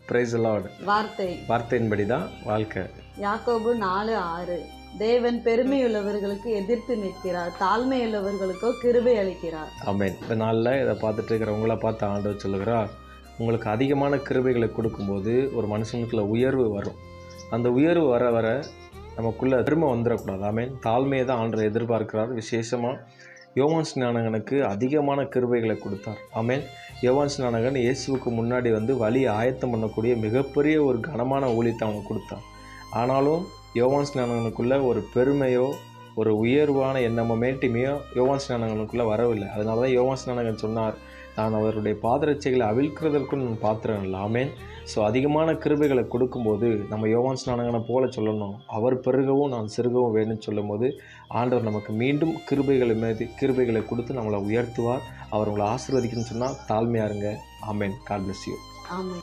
Price Lord. வார்த்தையின்படி தான் வாழ்க்கை. யாக்கோபு 4:6 தேவன் பெருமையுள்ளவர்களுக்கு எதிர்த்து நிற்கிறார், தாழ்மையுள்ளவர்களுக்கோ கிருபை அளிக்கிறார். ஆமென். இந்த நாளில் இதை பார்த்துட்டு இருக்கிறவங்கள பார்த்து ஆண்டவர் சொல்லுகிறார், உங்களுக்கு அதிகமான கிருபைகளை கொடுக்கும்போது ஒரு மனுஷனுக்குள்ள உயர்வு வரும். அந்த உயர்வு வர வர நமக்குள்ள பெருமை வந்துடக்கூடாது. ஆமென். தாழ்மையை தான் ஆண்டவர் எதிர்பார்க்கிறார். விசேஷமாக யோவான் ஸ்நானகனுக்கு அதிகமான கிருபைகளை கொடுத்தார். ஆமென். யோவான் ஸ்நானகன் இயேசுவுக்கு முன்னாடி வழியை ஆயத்தம் பண்ணக்கூடிய மிகப்பெரிய ஒரு கனமான ஊழியத்தை அவனுக்கு கொடுத்தார். ஆனாலும் யோவான் ஸ்நானகனுக்குள்ள ஒரு பெருமையோ ஒரு உயர்வான எண்ணமோ மேட்டிமையோ யோவான் ஸ்நானகனுக்குள்ளே வரவில்லை. அதனால தான் யோவான் ஸ்நானகன் சொன்னார், நான் அவருடைய பாதரட்சைகளை அவிழ்க்கிறதற்கும் நான் பாத்திரம் இல்லை. ஆமென். ஸோ அதிகமான கிருபைகளை கொடுக்கும்போது நம்ம யோவான் ஸ்நானகனை போல சொல்லணும், அவர் பெருகவும் நான் சிறுகவும் வேணும்னு சொல்லும் போது ஆண்டவர் நமக்கு மீண்டும் கிருபைகளை கொடுத்து நம்மளை உயர்த்துவார். அவர் உங்களை ஆசீர்வதிக்கணும்னு சொன்னால் தாழ்மையாக இருங்க. ஆமென். God bless you. ஆமென்.